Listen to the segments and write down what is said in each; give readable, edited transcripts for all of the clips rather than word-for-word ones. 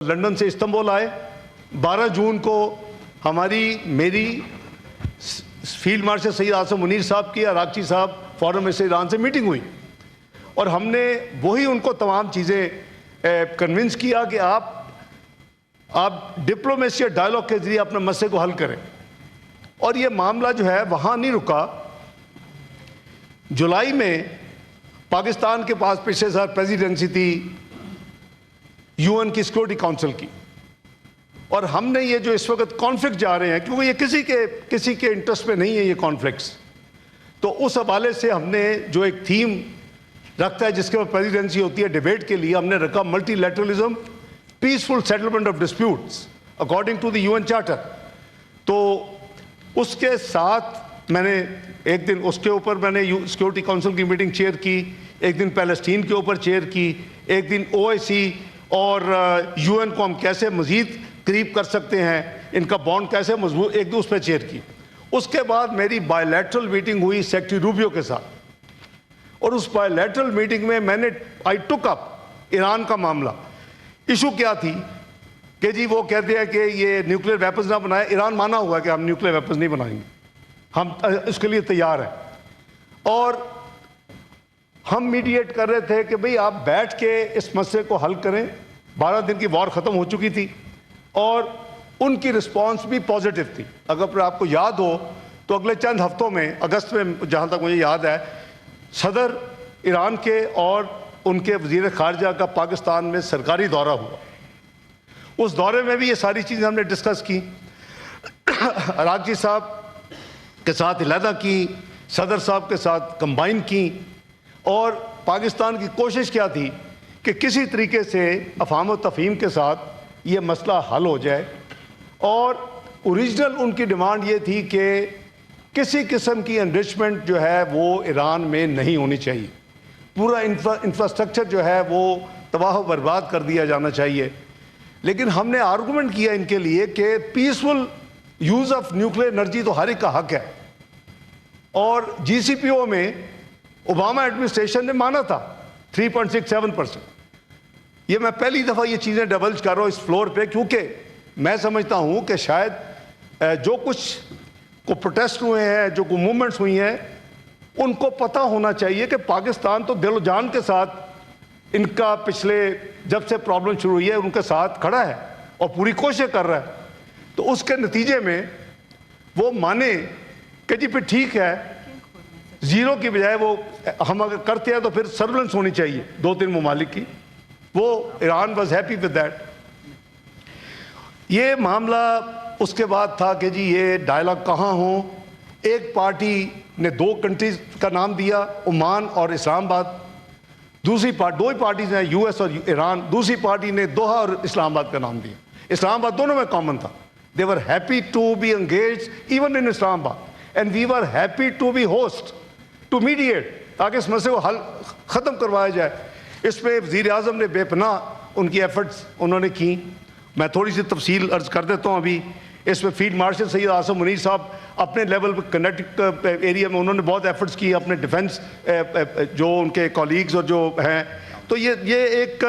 London سے Istanbul آئے 12 جون کو میری فیلڈ مارشل سید آصم منیر صاحب کی عراقچی صاحب فارن منسٹر ایران سے میٹنگ ہوئی اور ہم نے وہی ان کو تمام چیزیں کنونس کیا کہ آپ ڈپلومیسی اور ڈائلاگ کے ذریعے اپنے مسئلے کو حل کریں. اور یہ معاملہ جو ہے وہاں نہیں رکا. جولائی میں پاکستان کے پاس پچھلے سال پریزیڈنسی تھی UN کی سیکورٹی کونسل کی، اور ہم نے یہ جو اس وقت کانفلکٹ جا رہے ہیں، کیونکہ یہ کسی کے انٹرسٹ میں نہیں ہے یہ کانفلکٹس، تو اس حوالے سے ہم نے جو ایک تھیم رکھتا ہے جس کے بعد پریزیڈنسی ہوتی ہے ڈیبیٹ کے لیے، ہم نے رکھا multilateralism peaceful settlement of disputes according to the UN charter. تو اس کے ساتھ میں نے ایک دن اس کے اوپر میں نے سیکورٹی کونسل کی میٹنگ چیئر کی، ایک دن پیلسٹین کے اوپر چیئر کی، ایک دن OIC اور UN کو ہم کیسے مزید قریب کر سکتے ہیں، ان کا بانڈ کیسے مضبوط، ایک دن اس پہ چیئر کی. اس کے بعد میری بائی لیٹرل میٹنگ ہوئی سیکریٹری روبیو کے ساتھ، اور اس بائی لیٹرل میٹنگ میں نے آئی ٹک اپ ایران کا معاملہ. ایشو کیا تھی کہ جی وہ کہتے ہیں کہ یہ نیوکلیر ویپنز نہ بنائے. ایران مانا ہوا ہے کہ ہم نیوکلیر ویپنز نہیں بنائیں گے، ہم اس کے لیے تیار ہیں. اور ہم میڈیٹ کر رہے تھے کہ بھئی آپ بیٹھ کے اس مسئلے کو حل کریں. 12 دن کی وار ختم ہو چکی تھی اور ان کی رسپانس بھی پازیٹیو تھی. اگر آپ کو یاد ہو تو اگلے چند ہفتوں میں اگست میں جہاں تک مجھے یاد ہے، صدر ایران کے اور ان کے وزیر خارجہ کا پاکستان میں سرکاری دورہ ہوا. اس دورے میں بھی یہ ساری چیزیں ہم نے ڈسکس کی، عراقچی صاحب کے ساتھ علیحدہ کی، صدر صاحب کے ساتھ کمبائن کی. اور پاکستان کی کوشش کیا تھی کہ کسی طریقے سے افہام و تفہیم کے ساتھ یہ مسئلہ حل ہو جائے. اور اوریجنل ان کی ڈیمانڈ یہ تھی کہ کسی قسم کی انرچمنٹ جو ہے وہ ایران میں نہیں ہونی چاہیے، پورا انفراسٹرکچر جو ہے وہ تباہ و برباد کر دیا جانا چاہیے. لیکن ہم نے آرگومنٹ کیا ان کے لیے کہ peaceful use of nuclear energy تو ہر ایک کا حق ہے، اور GCPO میں اوباما ایڈمنسٹریشن نے مانا تھا 3.67%. یہ میں پہلی دفعہ یہ چیزیں ڈبلج کر رہا ہوں اس فلور پہ، کیونکہ میں سمجھتا ہوں کہ شاید جو کچھ کو پروٹیسٹ ہوئے ہیں، جو کو موومنٹس ہوئی ہیں، ان کو پتہ ہونا چاہیے کہ پاکستان تو دل و جان کے ساتھ ان کا پچھلے جب سے پرابلم شروع ہوئی ہے ان کے ساتھ کھڑا ہے اور پوری کوشش کر رہا ہے. تو اس کے نتیجے میں وہ مانے کہ جی پھر ٹھیک ہے، زیرو کی بجائے وہ ہم اگر کرتے ہیں تو پھر سرولنس ہونی چاہیے 2-3 ممالک کی. وہ Iran was happy with that. یہ معاملہ اس کے بعد تھا کہ جی یہ ڈائلاگ کہاں ہوں. ایک پارٹی نے 2 کنٹریز کا نام دیا، عمان اور اسلام آباد. دوسری دو ہی پارٹیز ہیں، US اور ایران. دوسری پارٹی نے دوحہ اور اسلام آباد کا نام دیا. اسلام آباد دونوں میں کامن تھا. They were happy to be engaged even in Islamabad, and we were happy to be host to mediate تاکہ اس مسئلے کو حل ختم کروایا جائے. اس پہ وزیر اعظم نے بے پناہ ان کی ایفرٹس انہوں نے کی. میں تھوڑی سی تفصیل عرض کر دیتا ہوں. ابھی اس میں فیلڈ مارشل سید آصم منیر صاحب اپنے لیول پہ کنیکٹ ایریا میں انہوں نے بہت ایفرٹس کی، اپنے ڈیفنس جو ان کے کولیگز اور جو ہیں. تو یہ ایک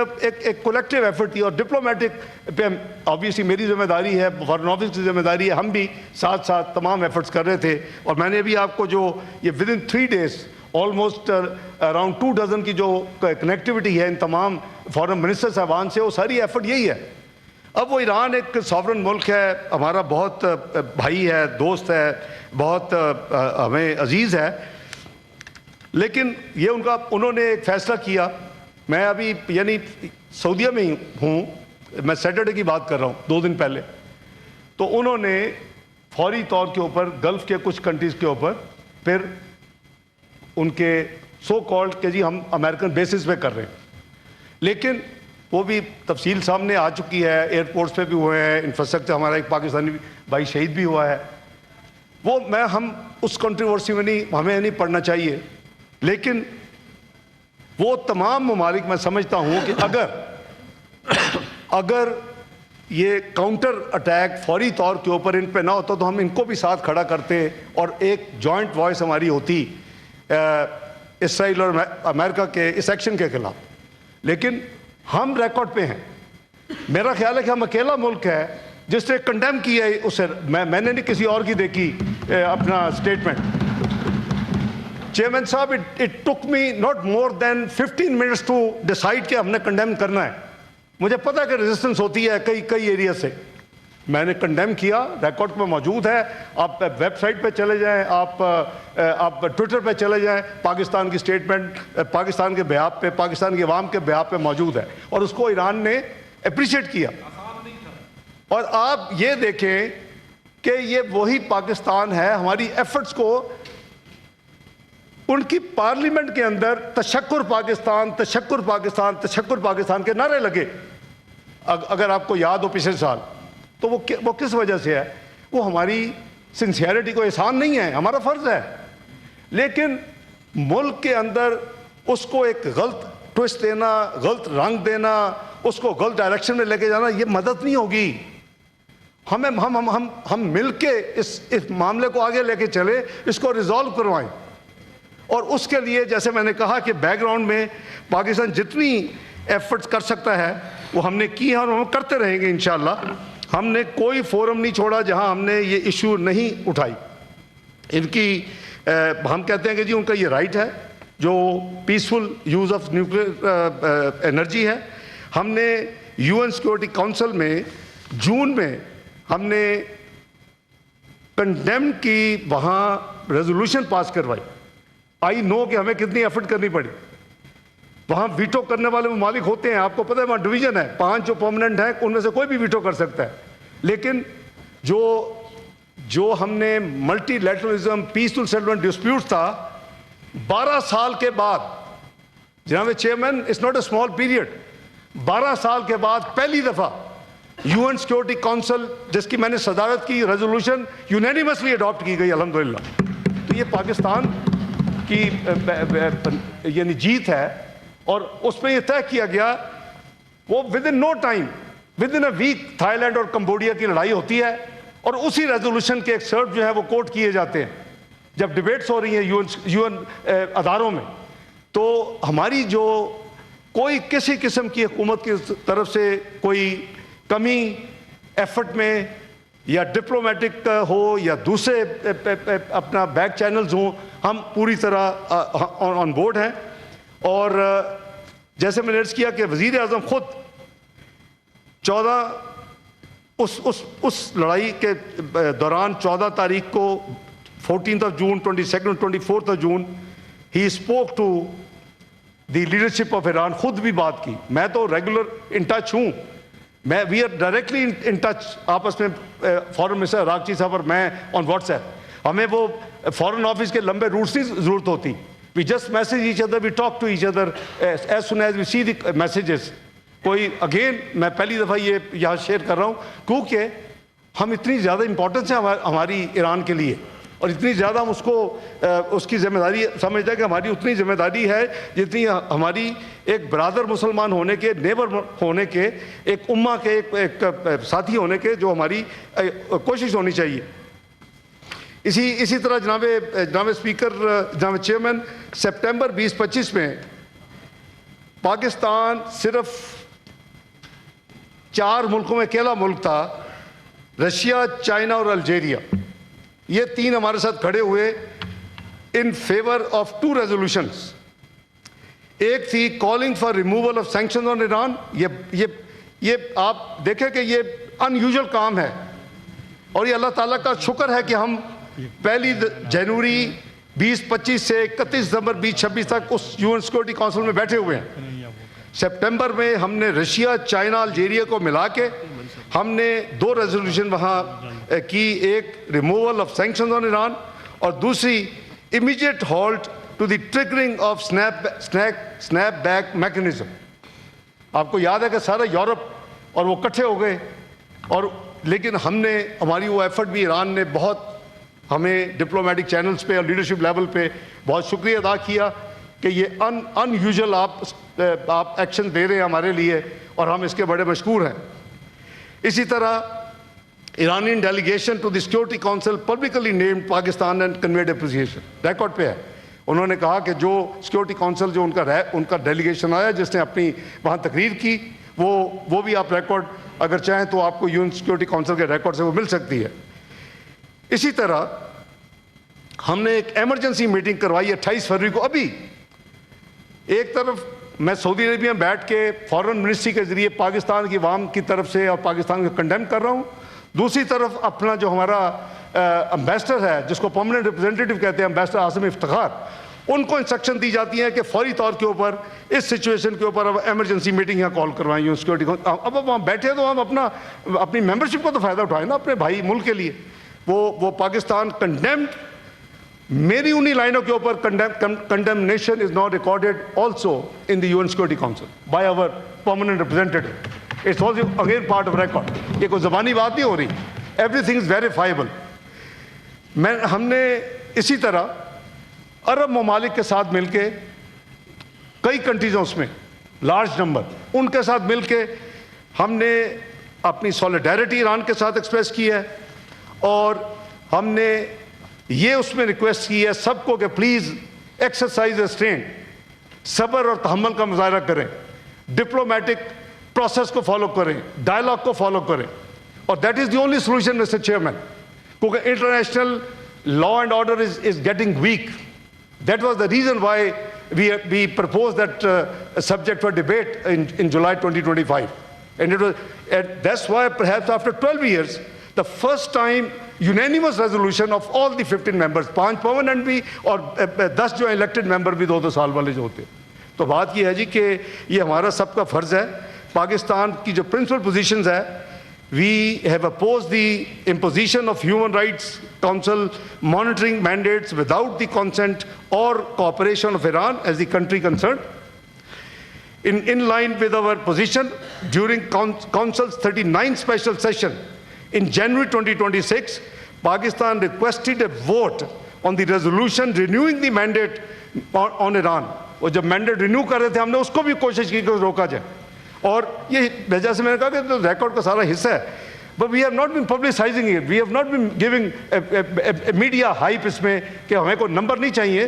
کولیکٹیو ایفرٹ تھی. اور ڈپلومیٹک پہ آبویسلی میری ذمہ داری ہے، فارن آفس کی ذمہ داری ہے، ہم بھی ساتھ ساتھ تمام ایفرٹس کر رہے تھے. اور میں نے ابھی آپ کو جو یہ with in 3 days almost around 2 dozen کی جو کنیکٹیوٹی ہے ان تمام فارن منسٹر صاحبان سے، وہ ساری ایفرٹ یہی ہے. اب وہ ایران ایک ساورن ملک ہے، ہمارا بہت بھائی ہے، دوست ہے، بہت ہمیں عزیز ہے. لیکن یہ انہوں نے ایک فیصلہ کیا. میں ابھی یعنی سعودیہ میں ہی ہوں، میں سیٹرڈے کی بات کر رہا ہوں 2 دن پہلے. تو انہوں نے فوری طور کے اوپر گلف کے کچھ کنٹریز کے اوپر پھر ان کے سو کالڈ کہ جی ہم امریکن بیسس پہ کر رہے ہیں. لیکن وہ بھی تفصیل سامنے آ چکی ہے. ایئرپورٹس پہ بھی ہوئے ہیں، انفراسٹرکچر ہمارا ایک پاکستانی بھائی شہید بھی ہوا ہے. وہ ہم اس کنٹروورسی میں ہمیں نہیں پڑھنا چاہیے. لیکن وہ تمام ممالک میں سمجھتا ہوں کہ اگر یہ کاؤنٹر اٹیک فوری طور کے اوپر ان پہ نہ ہوتا تو ہم ان کو بھی ساتھ کھڑا کرتے اور ایک جوائنٹ وائس ہماری ہوتی اسرائیل اور امریکہ کے اس ایکشن کے خلاف. لیکن ہم ریکارڈ پہ ہیں میرا خیال ہے کہ ہم اکیلا ملک ہے جس نے کنڈیم کیا ہے اسے. میں نے نہیں کسی اور کی دیکھی اپنا اسٹیٹمنٹ. چیئرمین صاحب, it took me not more than 15 minutes to decide کہ ہم نے کنڈیم کرنا ہے. مجھے پتا کہ ریزسٹنس ہوتی ہے کئی ایریا سے. میں نے کنڈیم کیا, ریکارڈ میں موجود ہے. آپ ویب سائٹ پہ چلے جائیں, آپ ٹویٹر پہ چلے جائیں, پاکستان کی اسٹیٹمنٹ پاکستان کے بیان پہ, پاکستان کی عوام کے بیان پہ موجود ہے, اور اس کو ایران نے اپریشیٹ کیا. اور آپ یہ دیکھیں کہ یہ وہی پاکستان ہے. ہماری ایفرٹس کو ان کی پارلیمنٹ کے اندر تشکر پاکستان, تشکر پاکستان, تشکر پاکستان کے نعرے لگے. اگر آپ کو یاد ہو پچھلے سال, تو وہ کس وجہ سے ہے؟ وہ ہماری سنسیئرٹی کو احسان نہیں ہے, ہمارا فرض ہے. لیکن ملک کے اندر اس کو ایک غلط ٹوسٹ دینا, غلط رنگ دینا, اس کو غلط ڈائریکشن میں لے کے جانا, یہ مدد نہیں ہوگی. ہم مل کے اس معاملے کو آگے لے کے چلے, اس کو ریزالو کروائیں. اور اس کے لیے جیسے میں نے کہا کہ بیک گراؤنڈ میں پاکستان جتنی ایفرٹس کر سکتا ہے وہ ہم نے کی ہیں, اور ہم کرتے رہیں گے انشاءاللہ. ہم نے کوئی فورم نہیں چھوڑا جہاں ہم نے یہ ایشو نہیں اٹھائی. ان کی ہم کہتے ہیں کہ جی ان کا یہ رائٹ ہے جو peaceful use of nuclear energy ہے. ہم نے یو این سیکورٹی کونسل میں جون میں ہم نے کنڈیم کی وہاں ریزولوشن پاس کروائی. آئی نو کہ ہمیں کتنی ایفرٹ کرنی پڑی. وہاں ویٹو کرنے والے ممالک ہوتے ہیں, آپ کو پتہ ہے وہاں ڈویژن ہے, 5 جو پرماننٹ ہیں ان میں سے کوئی بھی ویٹو کر سکتا ہے. لیکن جو ہم نے multilateralism, peaceful settlement dispute تھا, 12 سال کے بعد, جناب chairman, it's not a small period, 12 سال کے بعد پہلی دفعہ یو این سیکورٹی کونسل جس کی میں نے صدارت کی, ریزولوشن یونینیمسلی اڈاپٹ کی گئی الحمدللہ. تو یہ پاکستان کی یعنی جیت ہے. اور اس میں یہ طے کیا گیا, وہ within no time, within a week Thailand اور کمبوڈیا کی لڑائی ہوتی ہے, اور اسی ریزولوشن کے ایکسرپٹ جو ہے وہ کوٹ کیے جاتے ہیں جب ڈیبیٹس ہو رہی ہیں یو این اداروں میں. تو ہماری جو کوئی کسی قسم کی حکومت کی طرف سے کوئی کمی ایفرٹ میں یا ڈپلومیٹک ہو یا دوسرے اپنا بیک چینلز ہوں, ہم پوری طرح آن بورڈ ہیں. اور جیسے میں نے عرض کیا کہ وزیر اعظم خود 14 اس لڑائی کے دوران 14 تاریخ کو 14th of June, 22nd, 24th of June, he spoke to the leadership of Iran. خود بھی بات کی. میں تو ریگولر ان ٹچ ہوں, we are directly in touch آپس میں, فارن منسٹر راکچی صاحب اور میں آن واٹس ایپ. ہمیں وہ فارن آفس کے لمبے روٹس کی ضرورت ہوتی. We just message each other, we talk to each other as soon as we see the messages. کوئی اگین میں پہلی دفعہ یہ یہاں شیئر کر رہا ہوں کیونکہ ہم اتنی زیادہ امپورٹنس ہے ہماری ایران کے لیے, اور اتنی زیادہ ہم اس کی ذمہ داری سمجھتے ہیں کہ ہماری اتنی ذمہ داری ہے جتنی ہماری ایک برادر مسلمان ہونے کے, نیبر ہونے کے, ایک امہ کے, ایک ساتھی ہونے کے, جو ہماری کوشش ہونی چاہیے. اسی طرح جناب اسپیکر, جناب چیئرمین, سپٹمبر 2025 میں پاکستان صرف 4 ملکوں میں اکیلا ملک تھا, رشیا, چائنا اور الجیریا. یہ 3 ہمارے ساتھ کھڑے ہوئے ان فیور آف 2 ریزولوشنز. ایک تھی calling for removal of sanction on Iran. یہ آپ دیکھیں کہ یہ ان یوزول کام ہے, اور یہ اللہ تعالیٰ کا شکر ہے کہ ہم 1 جنوری 2025 سے 31 دسمبر 2026 تک اس یو این سیکورٹی کونسل میں بیٹھے ہوئے ہیں. سپٹمبر میں ہم نے رشیا, چائنا, الجیریا کو ملا کے ہم نے 2 ریزولوشن وہاں کی, ایک removal of sanction on Iran اور دوسری immediate halt to the triggering of snapback mechanism. آپ کو یاد ہے کہ سارا یورپ اور وہ اکٹھے ہو گئے, اور لیکن ہم نے, ہماری وہ ایفرٹ بھی ایران نے بہت ہمیں ڈپلومیٹک چینلز پہ اور لیڈرشپ لیول پہ بہت شکریہ ادا کیا کہ یہ ان یوزول آپ ایکشن دے رہے ہیں ہمارے لیے, اور ہم اس کے بڑے مشکور ہیں. اسی طرح Iranian delegation to the security council publicly named Pakistan and conveyed appreciation. Record پہ ہے, انہوں نے کہا کہ جو سیکورٹی کونسل جو ان کا ڈیلیگیشن آیا جس نے اپنی وہاں تقریر کی, وہ بھی آپ ریکارڈ اگر چاہیں تو آپ کو یو این سیکورٹی کونسل کے ریکارڈ سے وہ مل سکتی ہے. اسی طرح ہم نے ایک ایمرجنسی میٹنگ کروائی 28 فروری کو. ابھی ایک طرف میں سعودی عربیہ میں بیٹھ کے فارن منسٹری کے ذریعے پاکستان کی عوام کی طرف سے اور پاکستان کو کنڈیم کر رہا ہوں. دوسری طرف اپنا جو ہمارا امبیسڈر ہے جس کو پرماننٹ ریپرزینٹیٹو کہتے ہیں امبیسڈر عاصم افتخار, ان کو انسٹرکشن دی جاتی ہے کہ فوری طور کے اوپر اس سچویشن کے اوپر اب ایمرجنسی میٹنگ یہاں کال کروائیں یو سیکورٹی. اب وہاں بیٹھے تو ہم اپنی ممبرشپ کو تو فائدہ اٹھائیں نا اپنے بھائی ملک کے لیے. وہ پاکستان کنڈیمڈ, میری انہی لائنوں کے اوپر condemnation is not recorded also in the U N security council by our permanent representative. It's also again part of record. یہ کوئی زبانی بات نہیں ہو رہی, ایوری تھنگ از ویریفائبل. ہم نے اسی طرح عرب ممالک کے ساتھ مل کے کئی کنٹریزوں میں لارج نمبر ان کے ساتھ مل کے ہم نے اپنی سولیڈیرٹی ایران کے ساتھ ایکسپریس کی ہے, اور ہم نے یہ اس میں ریکویسٹ کی ہے سب کو کہ پلیز ایکسرسائز ریسٹرینٹ, صبر اور تحمل کا مظاہرہ کریں, ڈپلومیٹک پروسیس کو فالو کریں, ڈائلاگ کو فالو کریں. اور that is the only solution mister chairman, کیونکہ international law and order is getting weak. That was the reason why we proposed that subject for debate in July 2025. And that's why perhaps after 12 years, the first time unanimous resolution of all the 15 members, 5 permanent بھی اور 10 جو elected member بھی 2 سال والے جو ہوتے. تو بات یہ ہے جی کہ یہ ہمارا سب کا فرض ہے. پاکستان کی جو پرنسپل پوزیشنز ہے, we have opposed the imposition of Human Rights Council monitoring mandates without the consent or cooperation of Iran as the country concerned. In line with our position, during Council's 39th special session in January 2026, Pakistan requested a vote on the resolution renewing the mandate on Iran. اور جب mandate renew کر رہے تھے ہم نے اس کو بھی کوشش کی کہ روکا جائے, اور یہ وجہ سے میں نے کہا کہ ریکارڈ کا سارا حصہ ہے. But we have not been publicising it, we have not been giving media hype اس میں کہ ہمیں کوئی نمبر نہیں چاہیے.